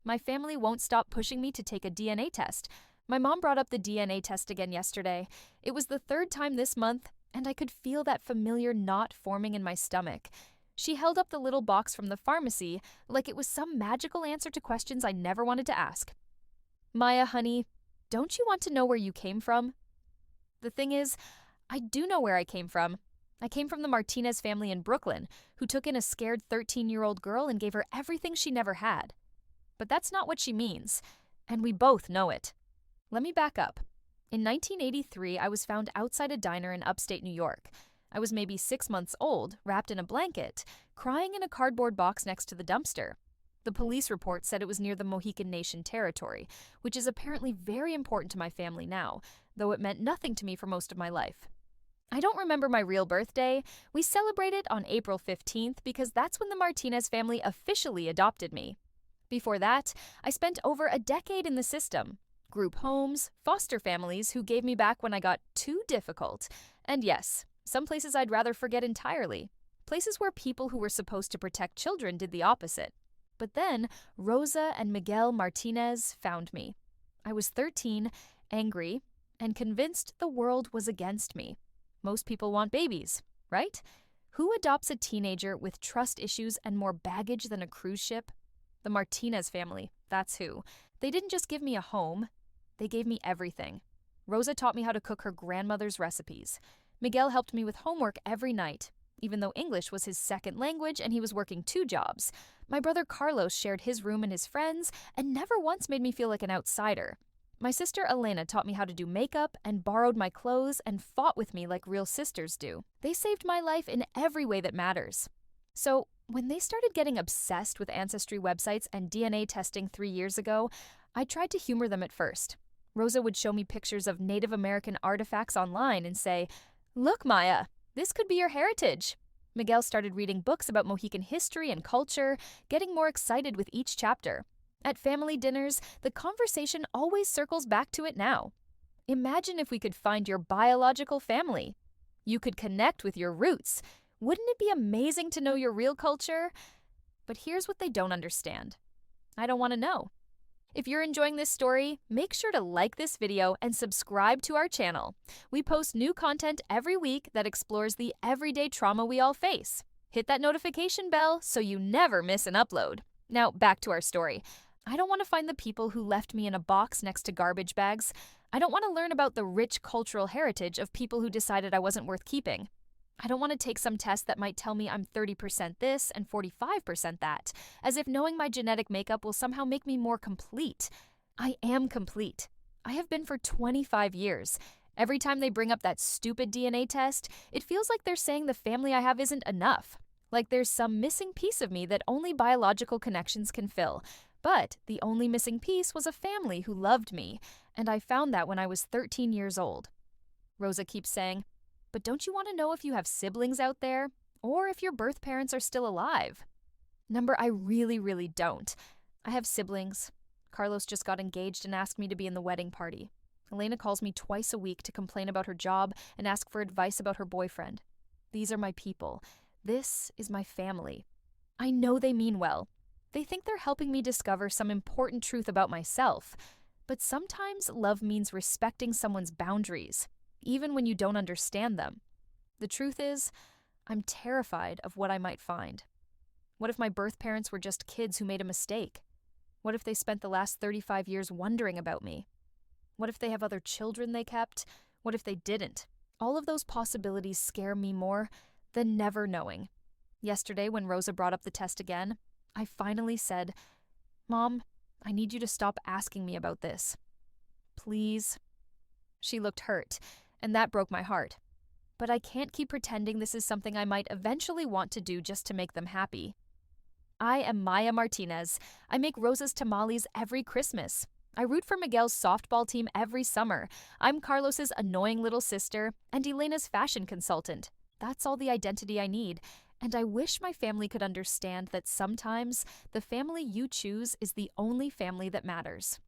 My family won't stop pushing me to take a DNA test. My mom brought up the DNA test again yesterday. It was the third time this month, and I could feel that familiar knot forming in my stomach. She held up the little box from the pharmacy like it was some magical answer to questions I never wanted to ask. Maya, honey, don't you want to know where you came from? The thing is, I do know where I came from. I came from the Martinez family in Brooklyn, who took in a scared 13-year-old girl and gave her everything she never had. But that's not what she means, and we both know it. Let me back up. In 1983, I was found outside a diner in upstate New York. I was maybe 6 months old, wrapped in a blanket, crying in a cardboard box next to the dumpster. The police report said it was near the Mohican Nation territory, which is apparently very important to my family now, though it meant nothing to me for most of my life. I don't remember my real birthday. We celebrate it on April 15th because that's when the Martinez family officially adopted me. Before that, I spent over a decade in the system. Group homes, foster families who gave me back when I got too difficult, and yes, some places I'd rather forget entirely. Places where people who were supposed to protect children did the opposite. But then, Rosa and Miguel Martinez found me. I was 13, angry, and convinced the world was against me. Most people want babies, right? Who adopts a teenager with trust issues and more baggage than a cruise ship? The Martinez family, that's who. They didn't just give me a home, they gave me everything. Rosa taught me how to cook her grandmother's recipes. Miguel helped me with homework every night, even though English was his second language and he was working 2 jobs. My brother Carlos shared his room and his friends and never once made me feel like an outsider. My sister Elena taught me how to do makeup and borrowed my clothes and fought with me like real sisters do. They saved my life in every way that matters. So, when they started getting obsessed with ancestry websites and DNA testing 3 years ago, I tried to humor them at first. Rosa would show me pictures of Native American artifacts online and say, "Look, Maya, this could be your heritage." Miguel started reading books about Mohican history and culture, getting more excited with each chapter. At family dinners, the conversation always circles back to it now. Imagine if we could find your biological family. You could connect with your roots. Wouldn't it be amazing to know your real culture? But here's what they don't understand. I don't want to know. If you're enjoying this story, make sure to like this video and subscribe to our channel. We post new content every week that explores the everyday trauma we all face. Hit that notification bell so you never miss an upload. Now, back to our story. I don't want to find the people who left me in a box next to garbage bags. I don't want to learn about the rich cultural heritage of people who decided I wasn't worth keeping. I don't want to take some test that might tell me I'm 30% this and 45% that, as if knowing my genetic makeup will somehow make me more complete. I am complete. I have been for 25 years. Every time they bring up that stupid DNA test, it feels like they're saying the family I have isn't enough. Like there's some missing piece of me that only biological connections can fill. But the only missing piece was a family who loved me, and I found that when I was 13 years old. Rosa keeps saying, "But don't you want to know if you have siblings out there? Or if your birth parents are still alive?" Number, I really don't. I have siblings. Carlos just got engaged and asked me to be in the wedding party. Elena calls me twice a week to complain about her job and ask for advice about her boyfriend. These are my people. This is my family. I know they mean well. They think they're helping me discover some important truth about myself. But sometimes love means respecting someone's boundaries, even when you don't understand them. The truth is, I'm terrified of what I might find. What if my birth parents were just kids who made a mistake? What if they spent the last 35 years wondering about me? What if they have other children they kept? What if they didn't? All of those possibilities scare me more than never knowing. Yesterday, when Rosa brought up the test again, I finally said, "Mom, I need you to stop asking me about this. Please." She looked hurt, and that broke my heart. But I can't keep pretending this is something I might eventually want to do just to make them happy. I am Maya Martinez. I make Rosa's tamales every Christmas. I root for Miguel's softball team every summer. I'm Carlos's annoying little sister and Elena's fashion consultant. That's all the identity I need. And I wish my family could understand that sometimes the family you choose is the only family that matters.